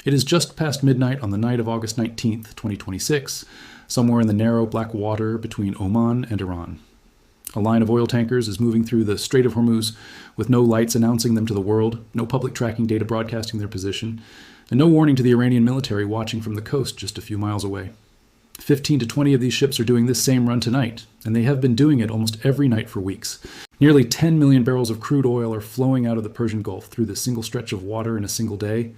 It is just past midnight on the night of August 19th, 2026, somewhere in the narrow black water between Oman and Iran. A line of oil tankers is moving through the Strait of Hormuz with no lights announcing them to the world, no public tracking data broadcasting their position, and no warning to the Iranian military watching from the coast just a few miles away. 15 to 20 of these ships are doing this same run tonight, and they have been doing it almost every night for weeks. Nearly 10 million barrels of crude oil are flowing out of the Persian Gulf through this single stretch of water in a single day,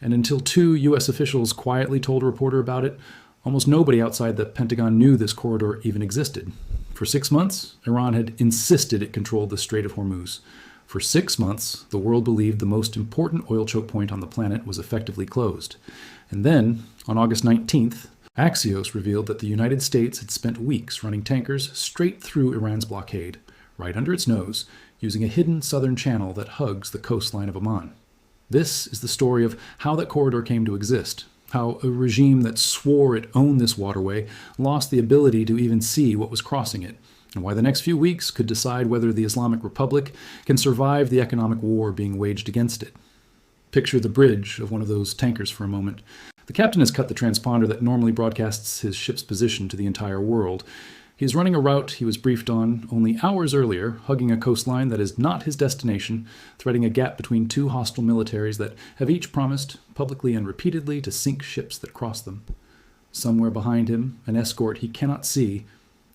and until 2 U.S. officials quietly told a reporter about it, almost nobody outside the Pentagon knew this corridor even existed. For 6 months, Iran had insisted it controlled the Strait of Hormuz. For 6 months, the world believed the most important oil choke point on the planet was effectively closed. And then, on August 19th, Axios revealed that the United States had spent weeks running tankers straight through Iran's blockade, right under its nose, using a hidden southern channel that hugs the coastline of Oman. This is the story of how that corridor came to exist, how a regime that swore it owned this waterway lost the ability to even see what was crossing it, and why the next few weeks could decide whether the Islamic Republic can survive the economic war being waged against it. Picture the bridge of one of those tankers for a moment. The captain has cut the transponder that normally broadcasts his ship's position to the entire world. He is running a route he was briefed on only hours earlier, hugging a coastline that is not his destination, threading a gap between 2 hostile militaries that have each promised, publicly and repeatedly, to sink ships that cross them. Somewhere behind him, an escort he cannot see,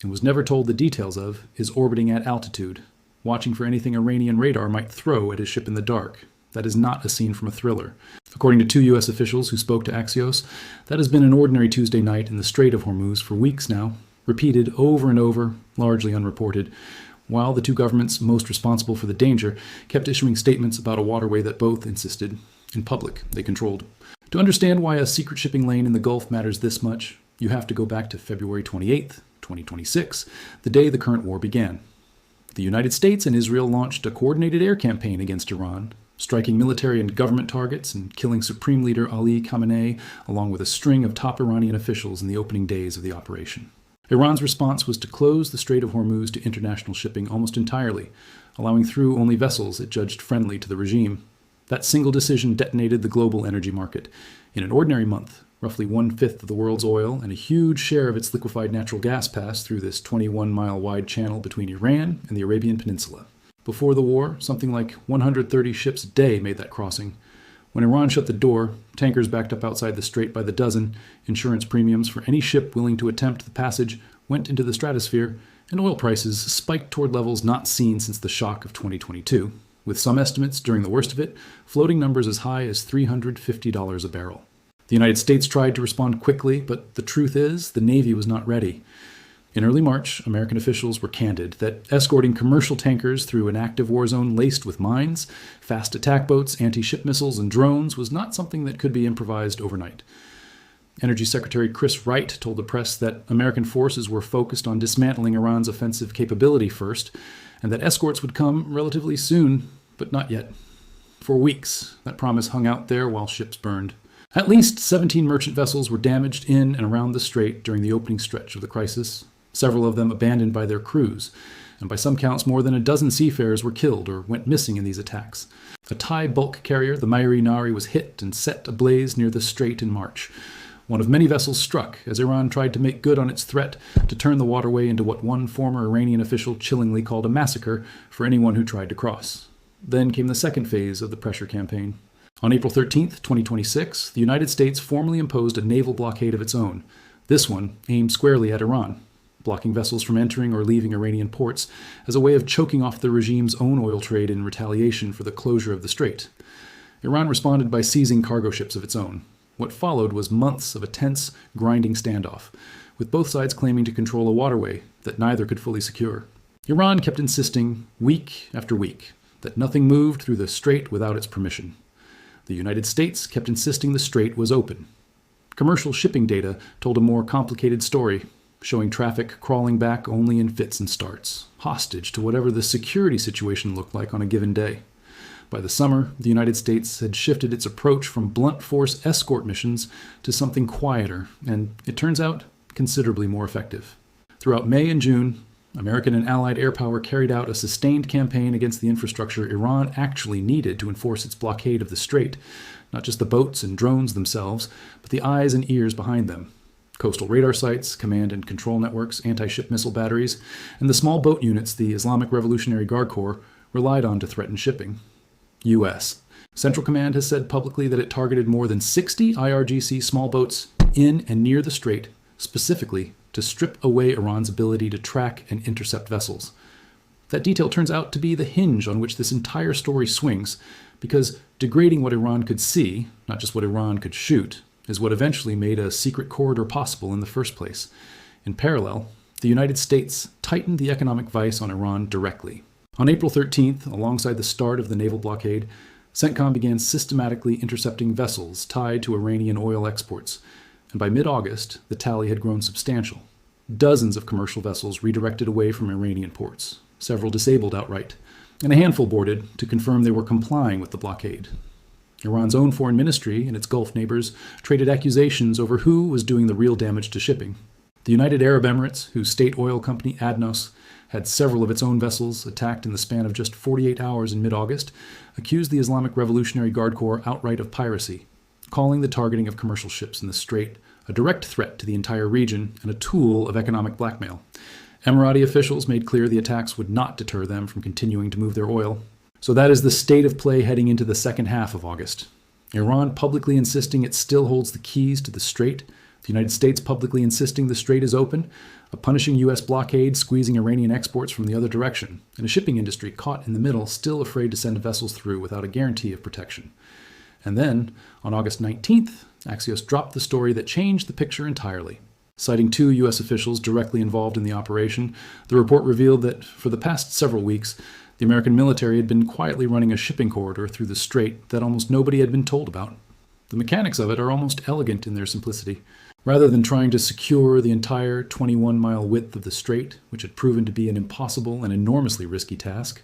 and was never told the details of, is orbiting at altitude, watching for anything Iranian radar might throw at his ship in the dark. That is not a scene from a thriller. According to 2 U.S. officials who spoke to Axios, that has been an ordinary Tuesday night in the Strait of Hormuz for weeks now, repeated over and over, largely unreported, while the 2 governments most responsible for the danger kept issuing statements about a waterway that both insisted, in public, they controlled. To understand why a secret shipping lane in the Gulf matters this much, you have to go back to February 28th, 2026, the day the current war began. The United States and Israel launched a coordinated air campaign against Iran, striking military and government targets and killing Supreme Leader Ali Khamenei, along with a string of top Iranian officials in the opening days of the operation. Iran's response was to close the Strait of Hormuz to international shipping almost entirely, allowing through only vessels it judged friendly to the regime. That single decision detonated the global energy market. In an ordinary month, roughly 1/5 of the world's oil and a huge share of its liquefied natural gas passed through this 21-mile-wide channel between Iran and the Arabian Peninsula. Before the war, something like 130 ships a day made that crossing. When Iran shut the door, tankers backed up outside the strait by the dozen, insurance premiums for any ship willing to attempt the passage went into the stratosphere, and oil prices spiked toward levels not seen since the shock of 2022, with some estimates, during the worst of it, floating numbers as high as $350 a barrel. The United States tried to respond quickly, but the truth is, the Navy was not ready. In early March, American officials were candid that escorting commercial tankers through an active war zone laced with mines, fast attack boats, anti-ship missiles, and drones was not something that could be improvised overnight. Energy Secretary Chris Wright told the press that American forces were focused on dismantling Iran's offensive capability first, and that escorts would come relatively soon, but not yet. For weeks, that promise hung out there while ships burned. At least 17 merchant vessels were damaged in and around the strait during the opening stretch of the crisis, several of them abandoned by their crews, and by some counts more than a dozen seafarers were killed or went missing in these attacks. A Thai bulk carrier, the Mairi Nari, was hit and set ablaze near the strait in March. One of many vessels struck as Iran tried to make good on its threat to turn the waterway into what one former Iranian official chillingly called a massacre for anyone who tried to cross. Then came the second phase of the pressure campaign. On April 13th, 2026, the United States formally imposed a naval blockade of its own, this one aimed squarely at Iran, blocking vessels from entering or leaving Iranian ports as a way of choking off the regime's own oil trade in retaliation for the closure of the strait. Iran responded by seizing cargo ships of its own. What followed was months of a tense, grinding standoff, with both sides claiming to control a waterway that neither could fully secure. Iran kept insisting, week after week, that nothing moved through the strait without its permission. The United States kept insisting the strait was open. Commercial shipping data told a more complicated story, showing traffic crawling back only in fits and starts, hostage to whatever the security situation looked like on a given day. By the summer, the United States had shifted its approach from blunt force escort missions to something quieter, and, it turns out, considerably more effective. Throughout May and June, American and Allied air power carried out a sustained campaign against the infrastructure Iran actually needed to enforce its blockade of the strait, not just the boats and drones themselves, but the eyes and ears behind them. Coastal radar sites, command and control networks, anti-ship missile batteries, and the small boat units the Islamic Revolutionary Guard Corps relied on to threaten shipping. U.S. Central Command has said publicly that it targeted more than 60 IRGC small boats in and near the strait, specifically to strip away Iran's ability to track and intercept vessels. That detail turns out to be the hinge on which this entire story swings, because degrading what Iran could see, not just what Iran could shoot, is what eventually made a secret corridor possible in the first place. In parallel, the United States tightened the economic vice on Iran directly. On April 13th, alongside the start of the naval blockade, CENTCOM began systematically intercepting vessels tied to Iranian oil exports, and by mid-August, the tally had grown substantial. Dozens of commercial vessels redirected away from Iranian ports, several disabled outright, and a handful boarded to confirm they were complying with the blockade. Iran's own foreign ministry and its Gulf neighbors traded accusations over who was doing the real damage to shipping. The United Arab Emirates, whose state oil company ADNOS had several of its own vessels attacked in the span of just 48 hours in mid-August, accused the Islamic Revolutionary Guard Corps outright of piracy, calling the targeting of commercial ships in the strait a direct threat to the entire region and a tool of economic blackmail. Emirati officials made clear the attacks would not deter them from continuing to move their oil. So that is the state of play heading into the second half of August. Iran publicly insisting it still holds the keys to the strait, the United States publicly insisting the strait is open, a punishing U.S. blockade squeezing Iranian exports from the other direction, and a shipping industry caught in the middle still afraid to send vessels through without a guarantee of protection. And then, on August 19th, Axios dropped the story that changed the picture entirely. Citing 2 U.S. officials directly involved in the operation, the report revealed that for the past several weeks, the American military had been quietly running a shipping corridor through the strait that almost nobody had been told about. The mechanics of it are almost elegant in their simplicity. Rather than trying to secure the entire 21-mile width of the strait, which had proven to be an impossible and enormously risky task,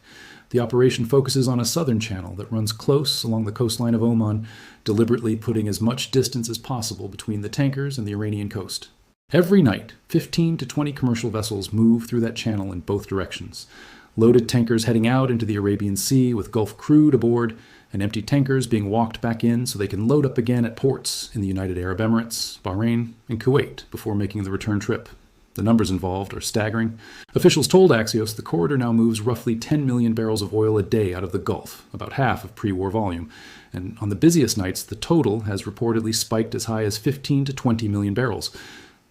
the operation focuses on a southern channel that runs close along the coastline of Oman, deliberately putting as much distance as possible between the tankers and the Iranian coast. Every night, 15 to 20 commercial vessels move through that channel in both directions. Loaded tankers heading out into the Arabian Sea with Gulf crude aboard, and empty tankers being walked back in so they can load up again at ports in the United Arab Emirates, Bahrain, and Kuwait before making the return trip. The numbers involved are staggering. Officials told Axios the corridor now moves roughly 10 million barrels of oil a day out of the Gulf, about half of pre-war volume, and on the busiest nights the total has reportedly spiked as high as 15 to 20 million barrels.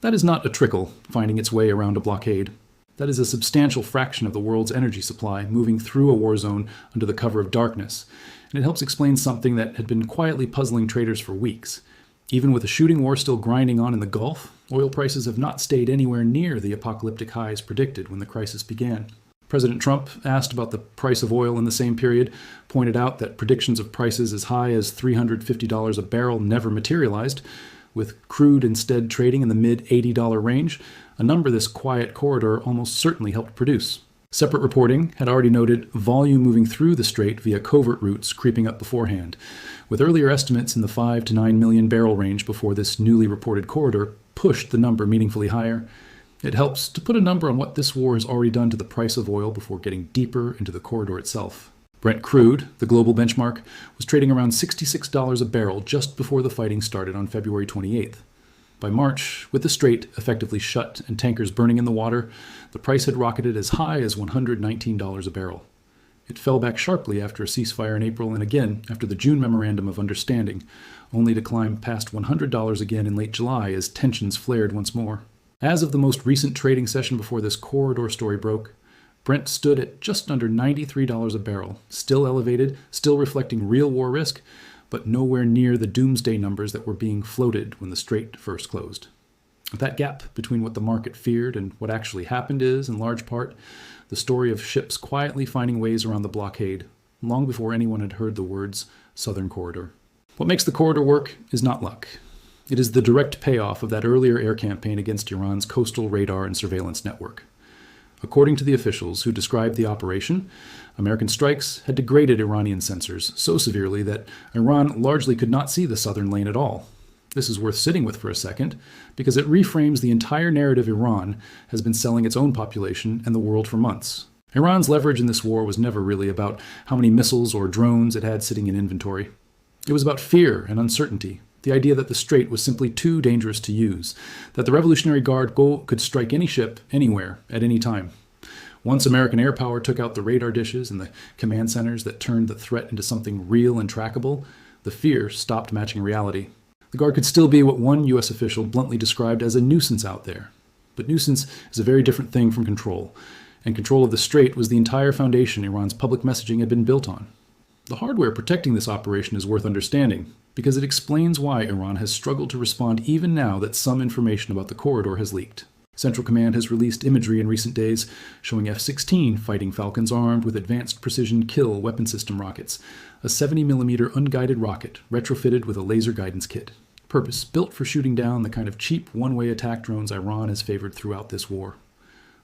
That is not a trickle finding its way around a blockade. That is a substantial fraction of the world's energy supply moving through a war zone under the cover of darkness, and it helps explain something that had been quietly puzzling traders for weeks. Even with the shooting war still grinding on in the Gulf, oil prices have not stayed anywhere near the apocalyptic highs predicted when the crisis began. President Trump, asked about the price of oil in the same period, pointed out that predictions of prices as high as $350 a barrel never materialized, with crude instead trading in the mid-$80 range, a number this quiet corridor almost certainly helped produce. Separate reporting had already noted volume moving through the strait via covert routes creeping up beforehand, with earlier estimates in the 5 to 9 million barrel range before this newly reported corridor pushed the number meaningfully higher. It helps to put a number on what this war has already done to the price of oil before getting deeper into the corridor itself. Brent crude, the global benchmark, was trading around $66 a barrel just before the fighting started on February 28th. By March, with the strait effectively shut and tankers burning in the water, the price had rocketed as high as $119 a barrel. It fell back sharply after a ceasefire in April and again after the June Memorandum of Understanding, only to climb past $100 again in late July as tensions flared once more. As of the most recent trading session before this corridor story broke, Brent stood at just under $93 a barrel, still elevated, still reflecting real war risk, but nowhere near the doomsday numbers that were being floated when the strait first closed. That gap between what the market feared and what actually happened is, in large part, the story of ships quietly finding ways around the blockade, long before anyone had heard the words Southern Corridor. What makes the corridor work is not luck. It is the direct payoff of that earlier air campaign against Iran's coastal radar and surveillance network. According to the officials who described the operation, American strikes had degraded Iranian sensors so severely that Iran largely could not see the southern lane at all. This is worth sitting with for a second, because it reframes the entire narrative Iran has been selling its own population and the world for months. Iran's leverage in this war was never really about how many missiles or drones it had sitting in inventory. It was about fear and uncertainty, the idea that the Strait was simply too dangerous to use, that the Revolutionary Guard could strike any ship, anywhere, at any time. Once American air power took out the radar dishes and the command centers that turned the threat into something real and trackable, the fear stopped matching reality. The Guard could still be what one U.S. official bluntly described as a nuisance out there. But nuisance is a very different thing from control, and control of the Strait was the entire foundation Iran's public messaging had been built on. The hardware protecting this operation is worth understanding, because it explains why Iran has struggled to respond even now that some information about the corridor has leaked. Central Command has released imagery in recent days showing F-16 fighting Falcons armed with advanced precision kill weapon system rockets, a 70mm unguided rocket retrofitted with a laser guidance kit. Purpose built for shooting down the kind of cheap one-way attack drones Iran has favored throughout this war.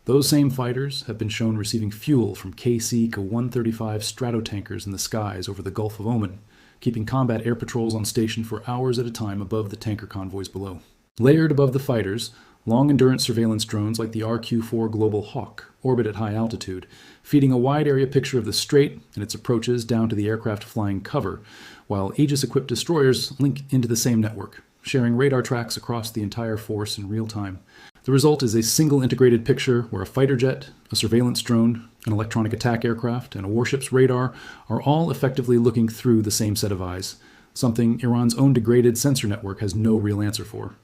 Those same fighters have been shown receiving fuel from KC-135 Stratotankers in the skies over the Gulf of Oman, keeping combat air patrols on station for hours at a time above the tanker convoys below. Layered above the fighters, long-endurance surveillance drones like the RQ-4 Global Hawk orbit at high altitude, feeding a wide-area picture of the Strait and its approaches down to the aircraft flying cover, while Aegis-equipped destroyers link into the same network, sharing radar tracks across the entire force in real time. The result is a single integrated picture where a fighter jet, a surveillance drone, an electronic attack aircraft, and a warship's radar are all effectively looking through the same set of eyes, something Iran's own degraded sensor network has no real answer for.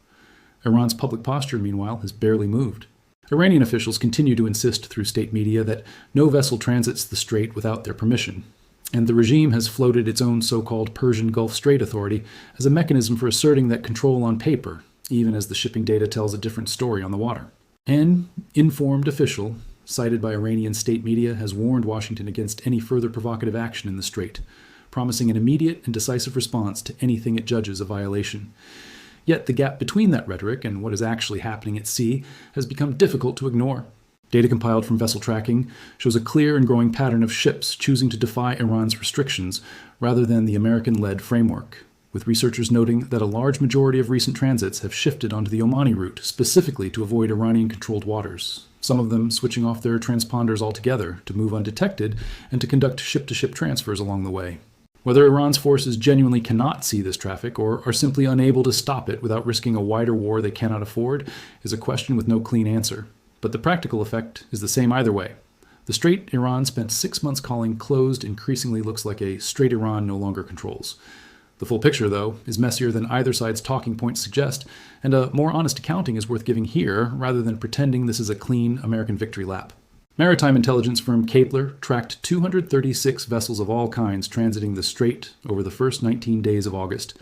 Iran's public posture, meanwhile, has barely moved. Iranian officials continue to insist through state media that no vessel transits the Strait without their permission, and the regime has floated its own so-called Persian Gulf Strait Authority as a mechanism for asserting that control on paper, even as the shipping data tells a different story on the water. An informed official, cited by Iranian state media, has warned Washington against any further provocative action in the Strait, promising an immediate and decisive response to anything it judges a violation. Yet the gap between that rhetoric and what is actually happening at sea has become difficult to ignore. Data compiled from vessel tracking shows a clear and growing pattern of ships choosing to defy Iran's restrictions rather than the American-led framework, with researchers noting that a large majority of recent transits have shifted onto the Omani route specifically to avoid Iranian-controlled waters, some of them switching off their transponders altogether to move undetected and to conduct ship-to-ship transfers along the way. Whether Iran's forces genuinely cannot see this traffic or are simply unable to stop it without risking a wider war they cannot afford is a question with no clean answer. But the practical effect is the same either way. The Strait Iran spent 6 months calling closed increasingly looks like a Strait Iran no longer controls. The full picture, though, is messier than either side's talking points suggest, and a more honest accounting is worth giving here rather than pretending this is a clean American victory lap. Maritime intelligence firm Kepler tracked 236 vessels of all kinds transiting the Strait over the first 19 days of August,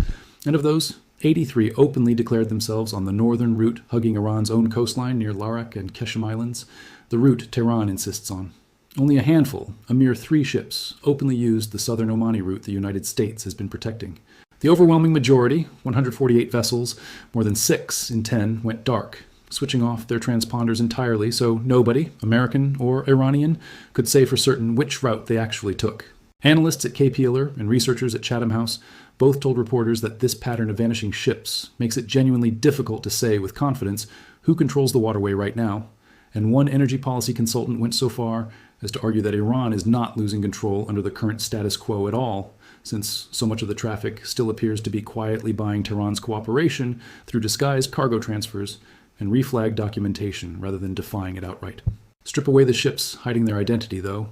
and of those, 83 openly declared themselves on the northern route hugging Iran's own coastline near Larak and Keshem Islands, the route Tehran insists on. Only a handful, a mere 3 ships, openly used the southern Omani route the United States has been protecting. The overwhelming majority, 148 vessels, more than 6 in 10, went dark, switching off their transponders entirely so nobody, American or Iranian, could say for certain which route they actually took. Analysts at KPLR and researchers at Chatham House both told reporters that this pattern of vanishing ships makes it genuinely difficult to say with confidence who controls the waterway right now, and one energy policy consultant went so far as to argue that Iran is not losing control under the current status quo at all, since so much of the traffic still appears to be quietly buying Tehran's cooperation through disguised cargo transfers and reflag documentation rather than defying it outright. Strip away the ships hiding their identity, though,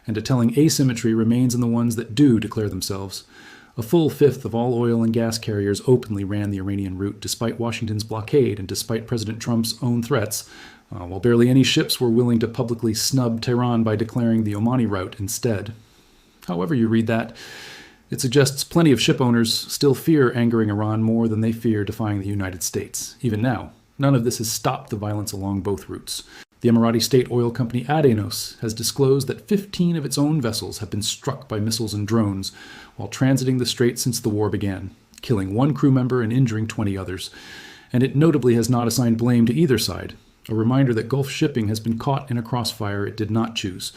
and a telling asymmetry remains in the ones that do declare themselves. A full fifth of all oil and gas carriers openly ran the Iranian route despite Washington's blockade and despite President Trump's own threats, while barely any ships were willing to publicly snub Tehran by declaring the Omani route instead. However you read that, it suggests plenty of ship owners still fear angering Iran more than they fear defying the United States, even now. None of this has stopped the violence along both routes. The Emirati state oil company Adenos has disclosed that 15 of its own vessels have been struck by missiles and drones while transiting the strait since the war began, killing 1 crew member and injuring 20 others. And it notably has not assigned blame to either side, a reminder that Gulf shipping has been caught in a crossfire it did not choose.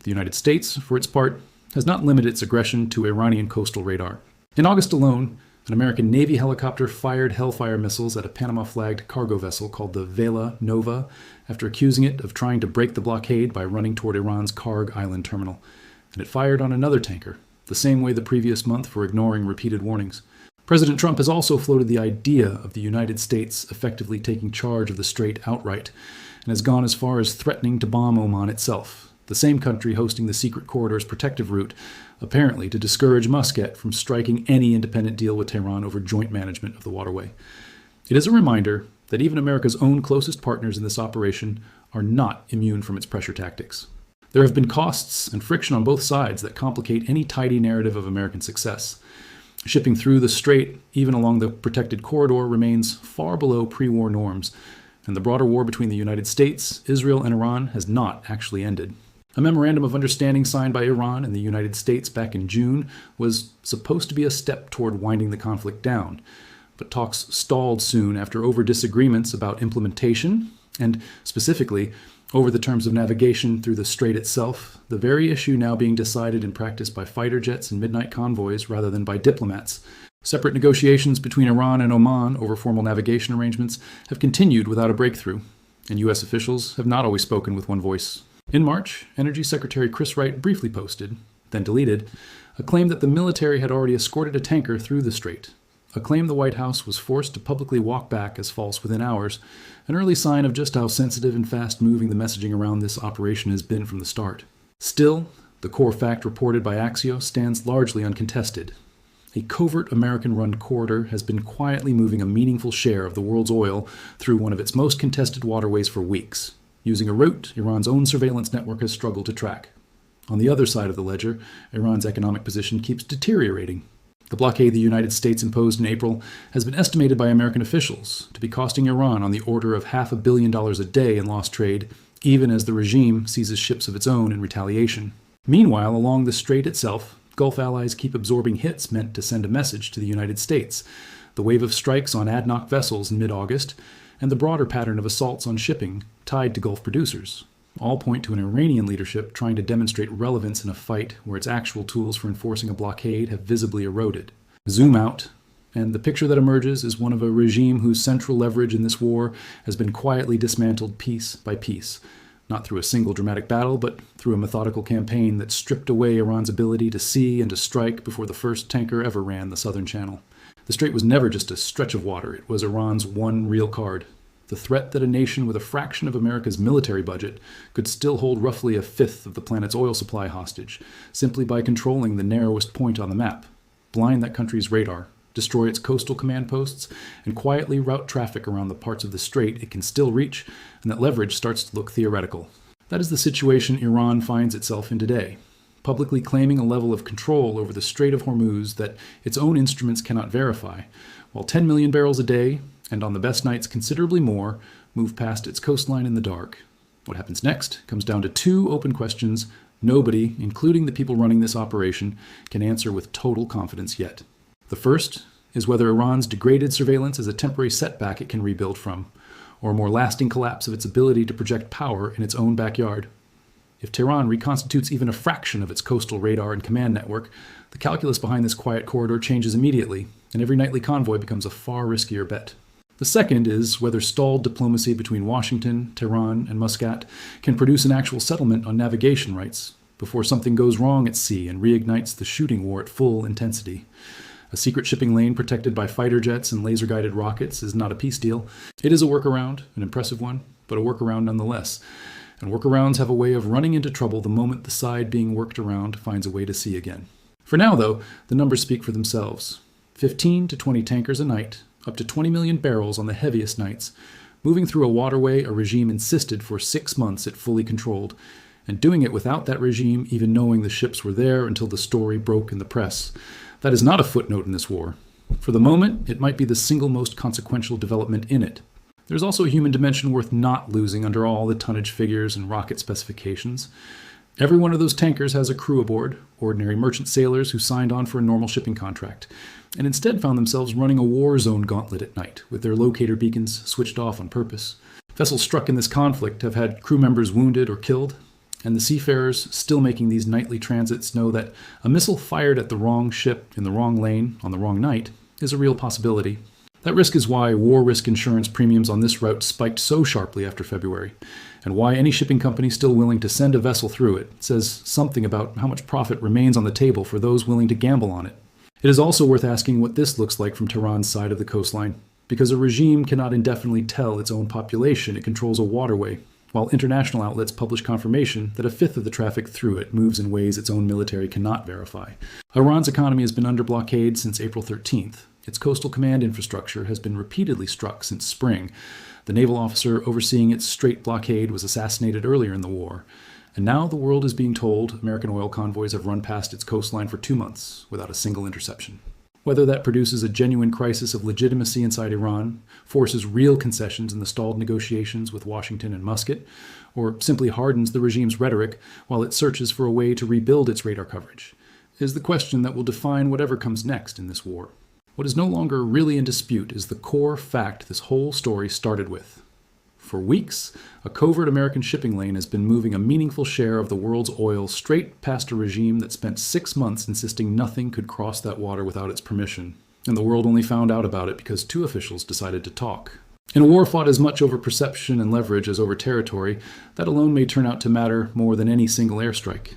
The United States, for its part, has not limited its aggression to Iranian coastal radar. In August alone, An American Navy helicopter fired Hellfire missiles at a Panama-flagged cargo vessel called the Vela Nova after accusing it of trying to break the blockade by running toward Iran's Karg Island terminal. And it fired on another tanker, the same way the previous month for ignoring repeated warnings. President Trump has also floated the idea of the United States effectively taking charge of the strait outright, and has gone as far as threatening to bomb Oman itself, the same country hosting the secret corridor's protective route, apparently to discourage Muscat from striking any independent deal with Tehran over joint management of the waterway. It is a reminder that even America's own closest partners in this operation are not immune from its pressure tactics. There have been costs and friction on both sides that complicate any tidy narrative of American success. Shipping through the strait, even along the protected corridor, remains far below pre-war norms, and the broader war between the United States, Israel, and Iran has not actually ended. A memorandum of understanding signed by Iran and the United States back in June was supposed to be a step toward winding the conflict down, but talks stalled soon after over-disagreements about implementation, and specifically over the terms of navigation through the strait itself, the very issue now being decided in practice by fighter jets and midnight convoys rather than by diplomats. Separate negotiations between Iran and Oman over formal navigation arrangements have continued without a breakthrough, and U.S. officials have not always spoken with one voice. In March, Energy Secretary Chris Wright briefly posted, then deleted, a claim that the military had already escorted a tanker through the strait, a claim the White House was forced to publicly walk back as false within hours, an early sign of just how sensitive and fast-moving the messaging around this operation has been from the start. Still, the core fact reported by Axios stands largely uncontested. A covert American-run corridor has been quietly moving a meaningful share of the world's oil through one of its most contested waterways for weeks, using a route Iran's own surveillance network has struggled to track. On the other side of the ledger, Iran's economic position keeps deteriorating. The blockade the United States imposed in April has been estimated by American officials to be costing Iran on the order of $500 million a day in lost trade, even as the regime seizes ships of its own in retaliation. Meanwhile, along the strait itself, Gulf allies keep absorbing hits meant to send a message to the United States. The wave of strikes on ADNOC vessels in mid-August, and the broader pattern of assaults on shipping tied to Gulf producers, all point to an Iranian leadership trying to demonstrate relevance in a fight where its actual tools for enforcing a blockade have visibly eroded. Zoom out, and the picture that emerges is one of a regime whose central leverage in this war has been quietly dismantled piece by piece, not through a single dramatic battle, but through a methodical campaign that stripped away Iran's ability to see and to strike before the first tanker ever ran the southern channel. The strait was never just a stretch of water, it was Iran's one real card. The threat that a nation with a fraction of America's military budget could still hold roughly a fifth of the planet's oil supply hostage, simply by controlling the narrowest point on the map, blind that country's radar, destroy its coastal command posts, and quietly route traffic around the parts of the strait it can still reach, and that leverage starts to look theoretical. That is the situation Iran finds itself in today, publicly claiming a level of control over the Strait of Hormuz that its own instruments cannot verify, while 10 million barrels a day, and on the best nights considerably more, move past its coastline in the dark. What happens next comes down to two open questions nobody, including the people running this operation, can answer with total confidence yet. The first is whether Iran's degraded surveillance is a temporary setback it can rebuild from, or a more lasting collapse of its ability to project power in its own backyard. If Tehran reconstitutes even a fraction of its coastal radar and command network, the calculus behind this quiet corridor changes immediately, and every nightly convoy becomes a far riskier bet. The second is whether stalled diplomacy between Washington, Tehran, and Muscat can produce an actual settlement on navigation rights before something goes wrong at sea and reignites the shooting war at full intensity. A secret shipping lane protected by fighter jets and laser-guided rockets is not a peace deal. It is a workaround, an impressive one, but a workaround nonetheless. And workarounds have a way of running into trouble the moment the side being worked around finds a way to sea again. For now, though, the numbers speak for themselves. 15 to 20 tankers a night, up to 20 million barrels on the heaviest nights, moving through a waterway a regime insisted for 6 months it fully controlled, and doing it without that regime even knowing the ships were there until the story broke in the press. That is not a footnote in this war. For the moment, it might be the single most consequential development in it. There's also a human dimension worth not losing under all the tonnage figures and rocket specifications. Every one of those tankers has a crew aboard, ordinary merchant sailors who signed on for a normal shipping contract, and instead found themselves running a war zone gauntlet at night, with their locator beacons switched off on purpose. Vessels struck in this conflict have had crew members wounded or killed, and the seafarers still making these nightly transits know that a missile fired at the wrong ship in the wrong lane on the wrong night is a real possibility. That risk is why war risk insurance premiums on this route spiked so sharply after February, and why any shipping company still willing to send a vessel through it says something about how much profit remains on the table for those willing to gamble on it. It is also worth asking what this looks like from Tehran's side of the coastline, because a regime cannot indefinitely tell its own population it controls a waterway, while international outlets publish confirmation that a fifth of the traffic through it moves in ways its own military cannot verify. Iran's economy has been under blockade since April 13th. Its coastal command infrastructure has been repeatedly struck since spring. The naval officer overseeing its Strait blockade was assassinated earlier in the war. And now the world is being told American oil convoys have run past its coastline for 2 months without a single interception. Whether that produces a genuine crisis of legitimacy inside Iran, forces real concessions in the stalled negotiations with Washington and Muscat, or simply hardens the regime's rhetoric while it searches for a way to rebuild its radar coverage, is the question that will define whatever comes next in this war. What is no longer really in dispute is the core fact this whole story started with. For weeks, a covert American shipping lane has been moving a meaningful share of the world's oil straight past a regime that spent 6 months insisting nothing could cross that water without its permission. And the world only found out about it because 2 officials decided to talk. In a war fought as much over perception and leverage as over territory, that alone may turn out to matter more than any single airstrike.